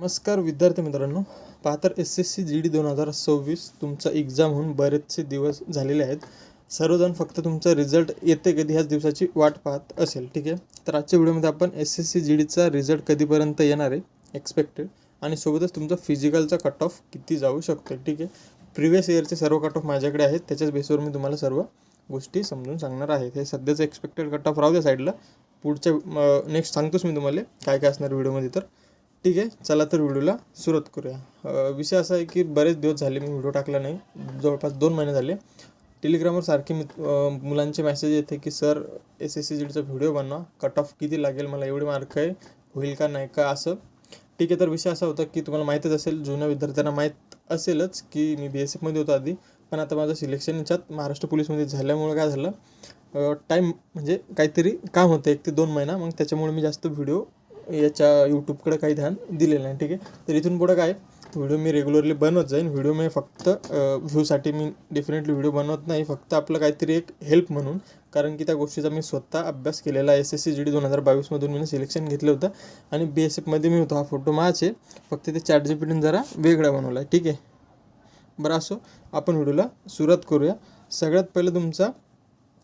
नमस्कार विद्यार्थी मित्रांनो, पाहतर SSC GD 2026 तुमचा एक्झाम होऊन बरेचसे दिवस झालेले आहेत. सर्वजण फक्त तुमचा रिझल्ट येते कधी ह्याच दिवसाची वाट पाहत असेल. ठीक आहे, तर आजच्या व्हिडिओमध्ये आपण SSC GDचा रिझल्ट कधीपर्यंत येणार आहे एक्सपेक्टेड आणि सोबतच तुमचा फिजिकलचा कट ऑफ किती जाऊ शकतो. ठीक आहे, प्रिव्हियस इयरचे सर्व कट ऑफ माझ्याकडे आहेत, त्याच्याच बेसवर मी तुम्हाला सर्व गोष्टी समजून सांगणार आहे. हे सध्याचं एक्सपेक्टेड कट ऑफ राहू द्या साईडला, पुढच्या नेक्स्ट सांगतोच मी तुम्हाला काय काय असणार व्हिडिओमध्ये. तर ठीक आहे, चला तर व्हिडिओला सुरुवात करूया. विषय असा आहे की बरेच दिवस झाले मी व्हिडिओ टाकला नाही, जवळपास 2 महिने झाले. टेलिग्रामवर सारखे मुलांचे मेसेज येते की सर SSC GDचा व्हिडिओ बनवा, कट ऑफ किती लागेल, मला एवढे मार्क आहे, होईल का नाही का असं. ठीक आहे, तर विषय असा होता की तुम्हाला माहीतच असेल, जुन्या विद्यार्थ्यांना माहीत असेलच की मी BSFमध्ये होतो आधी, पण आता माझं सिलेक्शन याच्यात महाराष्ट्र पोलीसमध्ये झाल्यामुळं काय झालं, टाईम म्हणजे काहीतरी काम होतं 1 ते 2 महिना, मग त्याच्यामुळे मी जास्त व्हिडिओ याच्या यूट्यूबकडे काही ध्यान दिलेलं नाही. ठीक आहे, तर इथून पुढं काय व्हिडिओ मी रेग्युलरली बनवत जाईन. व्हिडिओ मी फक्त व्ह्यूसाठी मी डेफिनेटली व्हिडिओ बनवत नाही, फक्त आपलं काहीतरी एक हेल्प म्हणून, कारण की त्या गोष्टीचा मी स्वतः अभ्यास केलेला आहे. SSC GD 2022मधून मी सिलेक्शन घेतलं होतं आणि BSFमध्ये मी होतो. हा फोटो माझे, फक्त ते ChatGPTने जरा वेगळा बनवला आहे. ठीक आहे, बरं असो, आपण व्हिडिओला सुरुवात करूया. सगळ्यात पहिलं तुमचा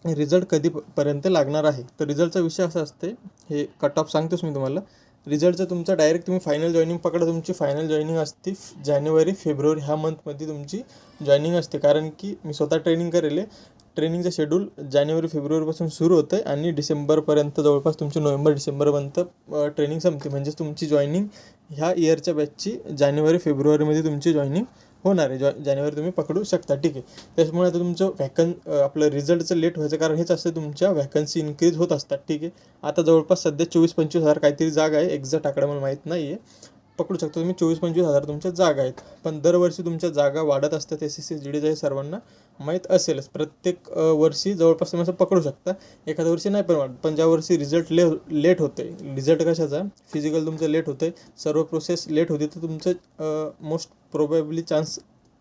रिझल्ट कधीपर्यंत लागणार आहे. तर रिझल्टचा विषय असा असते, हे कट ऑफ सांगतोच मी तुम्हाला. रिझल्टचं तुमचा डायरेक्ट तुम्ही फायनल जॉईनिंग पकडा, तुमची फायनल जॉईनिंग असते जानेवारी-फेब्रुवारी ह्या मंथमध्ये तुमची जॉईनिंग असते. कारण की मी स्वतः ट्रेनिंग करेल, ट्रेनिंगचं शेड्यूल जानेवारी-फेब्रुवारीपासून सुरू होतं आहे आणि डिसेंबरपर्यंत, जवळपास तुमची नोव्हेंबर-डिसेंबरपर्यंत ट्रेनिंग संपते. म्हणजेच तुमची जॉईनिंग ह्या इयरच्या बॅचची जानेवारी-फेब्रुवारीमध्ये तुमची जॉईनिंग होणार आहे. जानेवारी तुम्ही पकडू शकता. ठीक आहे, त्याच्यामुळे आता तुमचं आपलं रिझल्टचं लेट व्हायचं कारण हेच असतं, तुमच्या वॅकन्सी इन्क्रीज होत असतात. ठीक आहे, आता जवळपास सध्या 24-25 हजार काहीतरी जागा आहे, एक्झॅक्ट आकडा मला माहीत नाही आहे, पकडू शकता तुम्ही 24-25 हजार तुमच्या जागा आहेत. पण दरवर्षी तुमच्या जागा वाढत असतात. SSC GDचं हे सर्वांना माहीत असेलच. प्रत्येक वर्षी जवळपास तुम्ही असं पकडू शकता, एखाद्या वर्षी नाही पण वाढत, पण ज्या वर्षी रिझल्ट लेट होते, रिझल्ट कशाचा, फिजिकल तुमचं लेट होतं, सर्व प्रोसेस लेट होते, तर तुमचं मोस्ट प्रोबॅबली चान्स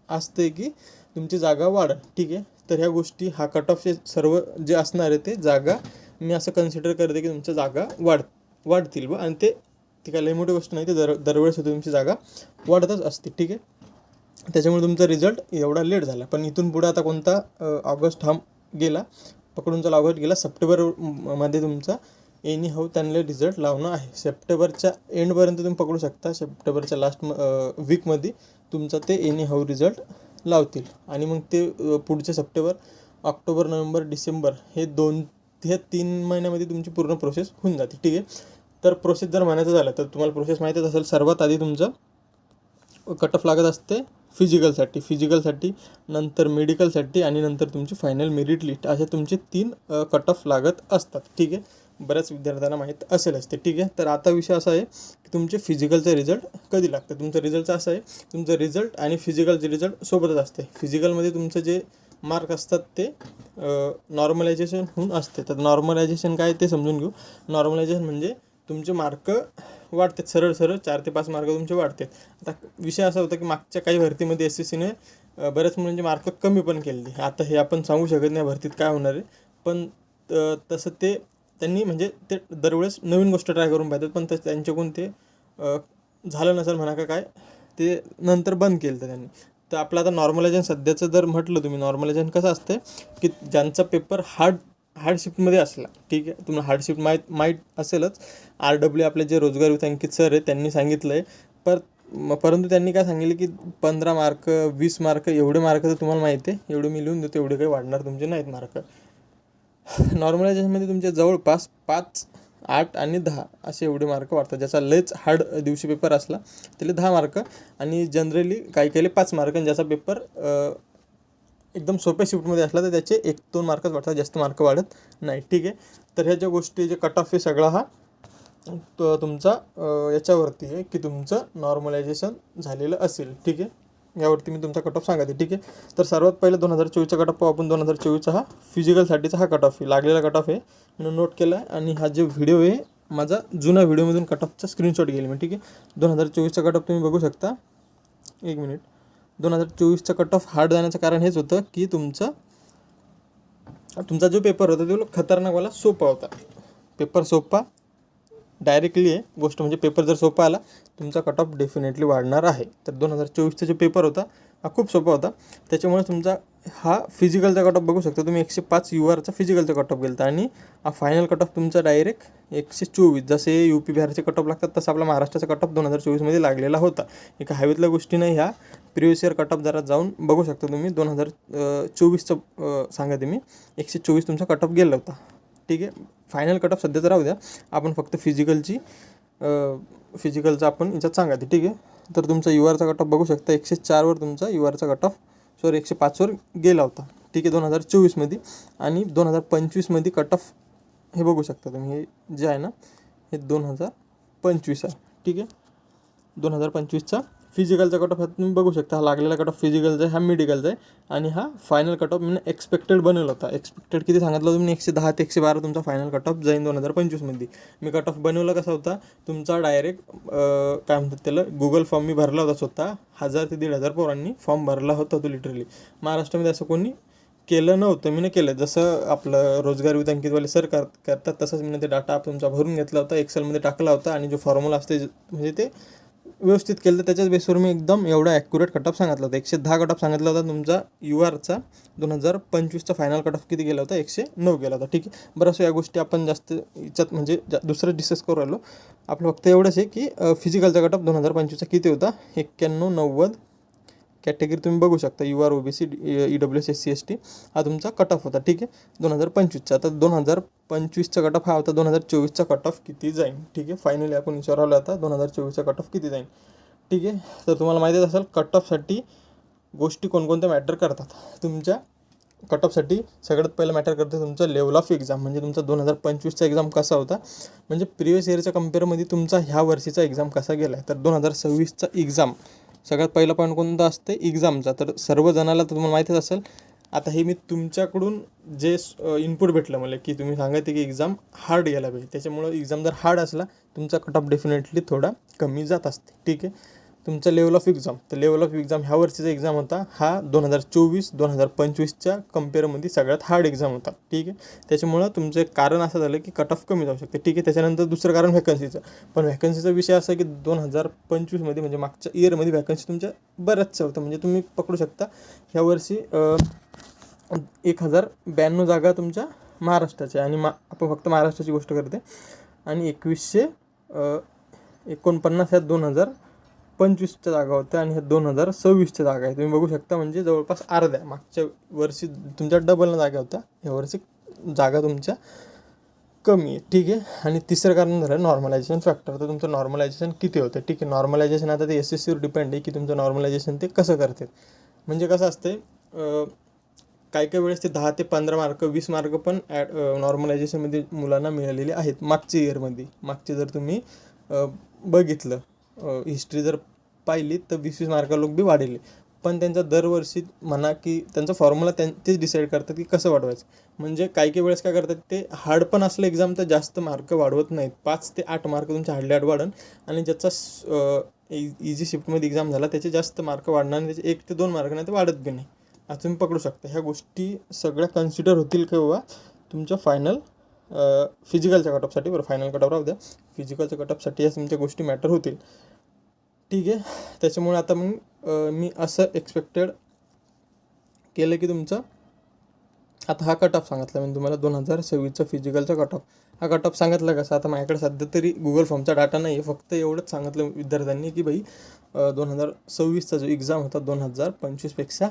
असते की तुमची जागा वाढेल. ठीक आहे, तर ह्या गोष्टी, हा कट ऑफचे सर्व जे असणार आहे ते जागा मी असं कन्सिडर करते की तुमच्या जागा वाढतील बा, आणि ते काय लई मोठी गोष्ट नाही, ते दरवेळेस होते तुमची जागा वाढतच असते. ठीक आहे, त्याच्यामुळे तुमचा रिझल्ट एवढा लेट झाला. पण इथून पुढे आता कोणता ऑगस्ट हा गेला, पकडून चला ऑगस्ट गेला, सप्टेंबरमध्ये तुमचा एनी हाऊ त्यांना रिझल्ट लावणं आहे. सप्टेंबरच्या एंडपर्यंत तुम्ही पकडू शकता, सप्टेंबरच्या लास्ट वीकमध्ये तुमचा ते एनी हाऊ रिझल्ट लावतील आणि मग ते पुढचे सप्टेंबर, ऑक्टोबर, नोव्हेंबर, डिसेंबर हे 3 महिन्यामध्ये तुमची पूर्ण प्रोसेस होऊन जाते. ठीक आहे, तर प्रोसेस जर म्हणायचं झालं तर तुम्हाला प्रोसेस माहीतच असेल. सर्वात आधी तुमचं कट ऑफ लागत असते फिजिकलसाठी, नंतर मेडिकलसाठी आणि नंतर तुमची फायनल मेरिट लिस्ट, असे तुमचे 3 कट ऑफ लागत असतात. ठीक आहे, बऱ्याच विद्यार्थ्यांना माहीत असेलच ते. ठीक आहे, तर आता विषय असा आहे की तुमचे फिजिकलचं रिझल्ट कधी लागतं. तुमचं रिझल्टचं असं आहे, तुमचं रिझल्ट आणि फिजिकलचे रिझल्ट सोबतच असते. फिजिकलमध्ये तुमचं जे मार्क असतात ते नॉर्मलायझेशन होऊन असते. तर नॉर्मलायझेशन काय ते समजून घेऊ. नॉर्मलायझेशन म्हणजे तुमचे मार्क वाढतात, सरळ 4 ते 5 मार्क तुमचे वाढतात. आता विषय असा होता की मागच्या काही भरतीमध्ये SSCने बऱ्याच मुलांचे मार्क कमी पण केले. आता हे आपण सांगू शकत नाही भरतीत काय होणार आहे, पण तसं ते त्यांनी म्हणजे ते दरवेळेस नवीन गोष्ट ट्राय करून पाहतात, पण त्यांच्याकडून ते झालं नसेल म्हणा का काय, ते नंतर बंद केलं त्यांनी. तर आपलं आता नॉर्मलायझेशन सध्याचं जर म्हटलं तुम्ही, नॉर्मलायझेशन कसं असतं की ज्यांचा पेपर हार्ड शिफ्टमध्ये असला, ठीक आहे, तुम्हाला हार्ड शिफ्ट माहीत असेलच. RW आपले जे रोजगार विथ अंकित सर आहे त्यांनी सांगितलं आहे, परंतु त्यांनी काय सांगितलं की 15 मार्क 20 मार्क एवढे मार्क तर तुम्हाला माहिती आहे, एवढे मी लिहून देतो, एवढे काही वाढणार तुमचे नाहीत मार्क. नॉर्मलायझेशनमध्ये तुमचे जवळपास 5, 8 आणि 10 असे एवढे मार्क वाढतात. ज्याचा लयच हार्ड दिवशी पेपर असला त्याला 10 मार्क, आणि जनरली काही 5 मार्क, आणि ज्याचा पेपर एकदम सोप्या शिफ्टमध्ये असला तर त्याचे 1-2 मार्कच वाढतात, जास्त मार्क वाढत नाही. ठीक आहे, तर ह्या ज्या गोष्टी, जे कट ऑफ आहे सगळा हा तुमचा याच्यावरती आहे की तुमचं नॉर्मलायझेशन झालेलं असेल. ठीक आहे, यावरती मी तुमचा कट ऑफ सांगते. ठीक आहे, तर सर्वात पहिलं 2024चा कट ऑफ आपण 2024चा हा फिजिकलसाठीचा हा कट ऑफ आहे, लागलेला कट ऑफ आहे, मी नोट केला आहे. आणि हा जो व्हिडिओ आहे माझा जुना व्हिडिओमधून कट ऑफचा स्क्रीनशॉट गेले मी. ठीक आहे, 2024चा कट ऑफ तुम्ही बघू शकता. 1 मिनिट. 2024चा कट ऑफ हार्ड जाण्याचं कारण हेच होतं की तुमचा जो पेपर होता तो खतरनाकवाला सोपा होता. पेपर सोपा डायरेक्टली आहे गोष्ट. म्हणजे पेपर जर सोपा आला तुमचा कट ऑफ डेफिनेटली वाढणार आहे. तर 2024चा जो पेपर होता हा खूप सोपा होता, त्याच्यामुळे तुमचा हा फिजिकलचा कट ऑफ बघू शकता तुम्ही 105 URचा फिजिकलचा कट ऑफ गेला होता. आणि हा फायनल कट ऑफ तुमचा डायरेक्ट 124. जसे UP बिहारचे कट ऑफ लागतात तसं आपला महाराष्ट्राचा कट ऑफ 2024मध्ये लागलेला होता. एका हवेतल्या गोष्टी नाही, ह्या प्रिव्हियस इयर कट ऑफ जरा जाऊन बघू शकता तुम्ही. 2024चं सांगा मी 124 तुमचा कट ऑफ गेला होता. ठीक आहे, फायनल कट ऑफ सध्याचं राहू द्या, आपण फक्त फिजिकलचं आपण याच्यात सांगा ते. ठीक आहे, तर तुमचा URचा कट ऑफ बघू शकता 104वर तुमचा URचा कट ऑफ 105वर गेला होता. ठीक आहे, 2024मध्ये. आणि 2025मध्ये कट ऑफ हे बघू शकता तुम्ही, हे जे आहे ना हे 2025 आहे. ठीक आहे, 2025चा फिजिकलचा कट ऑफ तुम्ही बघू शकता. हा लागलेला कट ऑफ फिजिकलचा आहे, हा मेडिकलचा आहे. आणि हा final cut of me expected बनवला होता. एक्सपेक्टेड किती सांगितलं तुम्ही 110 ते 112 तुमचा फायनल कट ऑफ जाईन 2025मध्ये. मी कट ऑफ बनवला कसा होता तुमचा डायरेक्ट काय म्हणतात त्याला, गुगल फॉर्म मी भरला होता स्वतः. 1000 ते 1500 पोरांनी फॉर्म भरला होता तो लिटरली. महाराष्ट्रामध्ये असं कोणी केलं नव्हतं, मी केलं. जसं आपलं रोजगार विथ अंकितवाले सर करतात तसंच मी ते डाटा तुमचा भरून घेतला होता, एक्सेलमध्ये टाकला होता. आणि जो फॉर्म्युला असते म्हणजे ते व्यवस्थित केलं तर त्याच्याच बेसवर मी एकदम एवढा ॲक्युरेट कट ऑफ सांगितला होता. 110 कट ऑफ सांगितला होता तुमचा URचा. 2025चा फायनल कट ऑफ किती गेला होता, 109 गेला होता. ठीक आहे, बरं असं या गोष्टी आपण जास्त याच्यात म्हणजे दुसरं डिस्कस करू राहिलो. आपलं फक्त एवढंच आहे की फिजिकलचा कट ऑफ 2025चा किती होता, 91, 90 कॅटेगरी तुम्ही बघू शकता. UR OBC EWS SC ST हा तुमचा कट ऑफ होता. ठीक आहे, 2025चा. आता 2025चा कट ऑफ हा होता. 2024चा कट ऑफ किती जाईल. ठीक आहे, फायनली आपण विचारवलं आता 2024चा कट ऑफ किती जाईल. ठीक आहे, तर तुम्हाला माहितीच असेल कट ऑफसाठी गोष्टी कोणकोणत्या मॅटर करतात. तुमच्या कट ऑफसाठी सगळ्यात पहिलं मॅटर करतं तुमचं लेवल ऑफ एक्झाम. म्हणजे तुमचा 2025चा एक्झाम कसा होता, म्हणजे प्रिव्हियस इयरच्या कम्पेअरमध्ये तुमचा ह्या वर्षीचा एक्झाम कसा गेला आहे. तर 2026चा एक्झाम सगळ्यात पहिला पॉईंट कोणता असते एक्झामचा. तर सर्वजणाला तर तुम्हाला माहितीच असेल. आता हे मी तुमच्याकडून जे इनपुट भेटलं मला की तुम्ही सांगायचे की एक्झाम हार्ड गेला पाहिजे, त्याच्यामुळं एक्झाम जर हार्ड असला तुमचा कट ऑफ डेफिनेटली थोडा कमी जात असते. ठीक आहे, तुमचा लेवल ऑफ एक्झाम. तर लेवल ऑफ एक्झाम ह्या वर्षीचा एक्झाम होता हा 2024-2025च्या कम्पेअरमध्ये सगळ्यात हार्ड एक्झाम होता. ठीक आहे, त्याच्यामुळं तुमचं एक कारण असं झालं की कट ऑफ कमी जाऊ शकते. ठीक आहे, त्याच्यानंतर दुसरं कारण व्हॅकन्सीचं. पण व्हॅकन्सीचा विषय असा आहे की 2025मध्ये म्हणजे मागच्या इयरमध्ये व्हॅकन्सी तुमच्या बऱ्याचशा होतं. म्हणजे तुम्ही पकडू शकता ह्या वर्षी 1092 जागा तुमच्या महाराष्ट्राच्या. आणि आपण फक्त महाराष्ट्राची गोष्ट करते. आणि 2149 ह्या 2025च्या जागा होत्या आणि ह्या 2026च्या जागा आहे. तुम्ही बघू शकता म्हणजे जवळपास अर्ध्या. मागच्या वर्षी तुमच्या डबलनं जागा होत्या, ह्या वर्षी जागा तुमच्या कमी आहे. ठीक आहे, आणि तिसरं कारण झालं नॉर्मलायझेशन फॅक्टर. तर तुमचं नॉर्मलायझेशन किती होतं. ठीक आहे, नॉर्मलायझेशन आता ते SSCवर डिपेंड आहे की तुमचं नॉर्मलायझेशन ते कसं करते. म्हणजे कसं असते काही वेळेस ते 10 ते 15 मार्क 20 मार्क पण नॉर्मलायझेशनमध्ये मुलांना मिळालेले आहेत मागच्या इयरमध्ये. मागचे जर तुम्ही बघितलं हिस्ट्री जर पाहिली तर 20-20 मार्क लोक बी वाढले. पण त्यांचा दरवर्षी म्हणा की त्यांचा फॉर्म्युला तेच डिसाईड करतात की कसं वाढवायचं. म्हणजे काही वेळेस काय करतात ते हार्ड पण असलं एक्झाम तर जास्त मार्क वाढवत नाहीत. 5 ते 8 मार्क तुमच्या हार्डली वाढन. आणि ज्याचा इझी शिफ्टमध्ये एक्झाम झाला त्याचे जास्त मार्क वाढणार आणि त्याचे 1 ते 2 मार्क नाही तर वाढत बी नाही. आता तुम्ही पकडू शकता ह्या गोष्टी सगळ्या कन्सिडर होतील किंवा तुमच्या फायनल फिजिकलच्या कट ऑफसाठी. बरं, फायनल कट ऑफ राहू द्या, फिजिकलच्या कट ऑफसाठी या तुमच्या गोष्टी मॅटर होतील. ठीक आहे, त्याच्यामुळे आता मग मी असं एक्सपेक्टेड केलं की तुमचं आता हा कट ऑफ सांगितला मी तुम्हाला 2026चा फिजिकलचा कट ऑफ. हा कट ऑफ सांगितला कसा, आता माझ्याकडे सध्या तरी गुगल फॉर्मचा डाटा नाही आहे. फक्त एवढंच सांगितलं विद्यार्थ्यांनी की भाई 2026चा जो एक्झाम होता 2025पेक्षा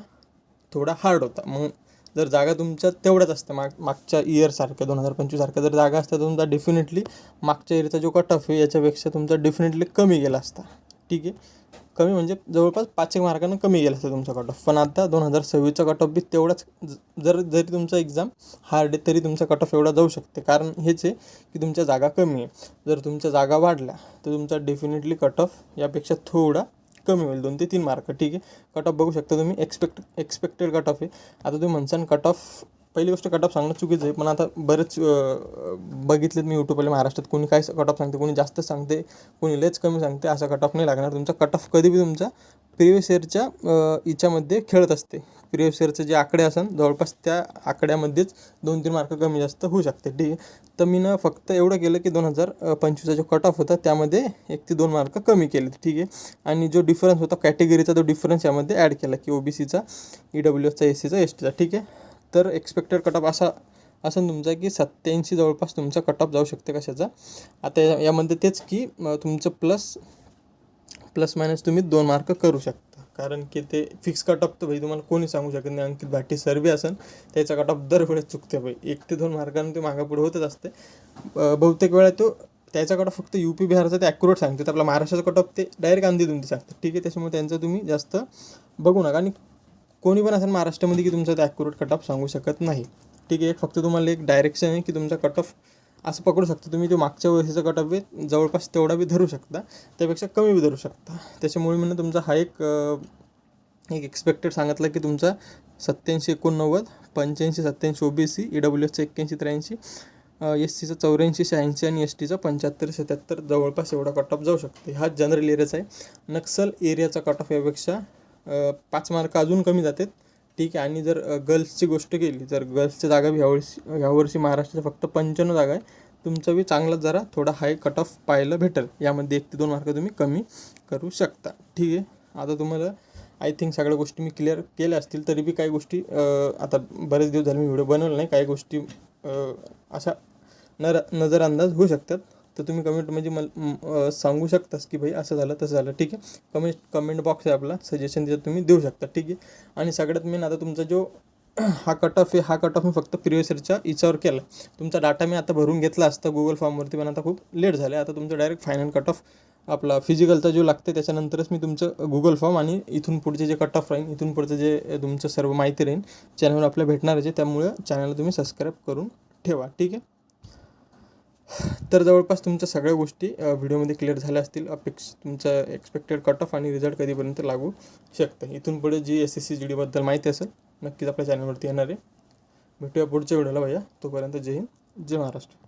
थोडा हार्ड होता. मग जर जागा तुमच्या तेवढ्याच असतं मागच्या इयरसारख्या 2025सारख्या जर जागा असत्या तर तुमचा डेफिनेटली मागच्या इयरचा जो कट ऑफ आहे याच्यापेक्षा तुमचा डेफिनेटली कमी गेला असता. ठीक आहे, कमी म्हणजे जवळपास 5 मार्कांना कमी गेला असतं तुमचा कट ऑफ. पण आता 2026चा कट ऑफ बी तेवढाच. जरी तुमचा एक्झाम हार्ड आहे तरी तुमचा कट ऑफ एवढा जाऊ शकते. कारण हेच आहे की तुमच्या जागा कमी आहे. जर तुमच्या जागा वाढल्या तर तुमचा डेफिनेटली कट ऑफ यापेक्षा थोडा कमी होईल, 2 ते 3 मार्क. ठीक आहे, कट ऑफ बघू शकता तुम्ही एक्सपेक्टेड कट ऑफ आहे. आता तुम्ही म्हणसान कट ऑफ पहिली गोष्ट कट ऑफ सांगणं चुकीचं आहे, पण आता बरेच बघितलेत मी यूट्यूबला महाराष्ट्रात कोणी काय कट ऑफ सांगते, कोणी जास्त सांगते, कोणी लेच कमी सांगते. असा कट ऑफ नाही लागणार. तुमचा कट ऑफ कधी बी तुमचा प्रिव्हियस इयरच्या याच्यामध्ये खेळत असते. प्रिव्हियस इयरचे जे आकडे असेल जवळपास त्या आकड्यामध्येच 2-3 मार्क कमी जास्त होऊ शकते, ठीक आहे. तर मी फक्त एवढं केलं की 2025चा जो कट ऑफ होता त्यामध्ये 1 ते 2 मार्क कमी केले, ठीक आहे. आणि जो डिफरन्स होता कॅटेगरीचा तो डिफरन्स यामध्ये ॲड केला की OBCचा, EWSचा, SCचा, STचा, ठीक आहे. तर एक्सपेक्टेड कट ऑफ असा असं तुमचा की 87 जवळपास तुमचा कट ऑफ जाऊ शकते कशाचा. आता यामध्ये तेच की तुमचं प्लस मायनस तुम्ही 2 मार्क करू शकता, कारण की ते फिक्स कट ऑफ तर भाई तुम्हाला कोणी सांगू शकत नाही. अंकित भाटी सर बी असेल त्याचा कट ऑफ दरवेळेस चुकते भाई, 1 ते 2 मार्कांनी ते मागापुढे होतच असते. बहुतेक वेळा तो त्याचा कट ऑफ फक्त UP बिहारचा ते ॲक्युरेट सांगते, तर आपला महाराष्ट्राचा कट ऑफ ते डायरेक्ट अंधेधुंदी सांगते, ठीक आहे. त्याच्यामुळे त्यांचं तुम्ही जास्त बघू नका. आणि कोणी पण असेल महाराष्ट्रामध्ये की तुमचा ते ॲक्युरेट कट ऑफ सांगू शकत नाही, ठीक आहे. फक्त तुम्हाला एक डायरेक्शन आहे की तुमचा कट ऑफ असं पकडू शकता तुम्ही, जो मागच्या वर्षीचा कट ऑफ आहे जवळपास तेवढा बी धरू शकता, त्यापेक्षा कमी बी धरू शकता. त्याच्यामुळे म्हणून तुमचा हा एक एक्सपेक्टेड सांगितलं की तुमचा 87, 89, 85, 87 OBC, EWSचा 81, 83, SCचा 84, 86 आणि STचा 75, 77 जवळपास एवढा कट ऑफ जाऊ शकते. हा जनरल एरियाचा आहे. नक्सल एरियाचा कट ऑफ यापेक्षा 5 मार्क अजून कमी जातात, ठीक आहे. आणि जर गर्ल्सची गोष्ट केली, जर गर्ल्सच्या जागा बी ह्यावर्षी महाराष्ट्राच्या फक्त 55 जागा आहे, तुमचा बी चांगला जरा थोडा हाय कट ऑफ पाहायला भेटेल. यामध्ये 1 ते 2 मार्क तुम्ही कमी करू शकता, ठीक आहे. आता तुम्हाला आय थिंक सगळ्या गोष्टी मी क्लिअर केल्या असतील, तरी बी काही गोष्टी आता बरेच दिवस झाले मी व्हिडिओ बनवला नाही, काही गोष्टी अशा नजरअंदाज होऊ शकतात. तर तुम्ही कमेंट म्हणजे मला सांगू शकतास की भाई असं झालं तसं झालं, ठीक आहे. कमेंट बॉक्स आहे आपला, सजेशन त्याच्यात तुम्ही देऊ शकता, ठीक आहे. आणि सगळ्यात मेन आता तुमचा जो हा कट ऑफ आहे, हा कट ऑफ मी फक्त प्रिव्हियस इयरच्या याच्यावर केला. तुमचा डाटा मी आता भरून घेतला असता गुगल फॉर्मवरती, पण आता खूप लेट झालं. आता तुमचं डायरेक्ट फायनल कट ऑफ आपला फिजिकलचा जो लागते त्याच्यानंतरच मी तुमचं गुगल फॉर्म आणि इथून पुढचे जे कट ऑफ राहील, इथून पुढचं जे तुमचं सर्व माहिती राहील चॅनलवर आपल्याला भेटणारच आहे. त्यामुळे चॅनलला तुम्ही सबस्क्राईब करून ठेवा, ठीक आहे. तर जवळपास तुमच्या सगळ्या गोष्टी व्हिडिओमध्ये क्लिअर झाल्या असतील. तुमचं एक्सपेक्टेड कट ऑफ आणि रिझल्ट कधीपर्यंत लागू शकतं. इथून पुढे जी SSC GDबद्दल माहिती असेल नक्कीच आपल्या चॅनलवरती येणार आहे. भेटूया पुढच्या व्हिडिओला भैया. तोपर्यंत जय हिंद, जय महाराष्ट्र.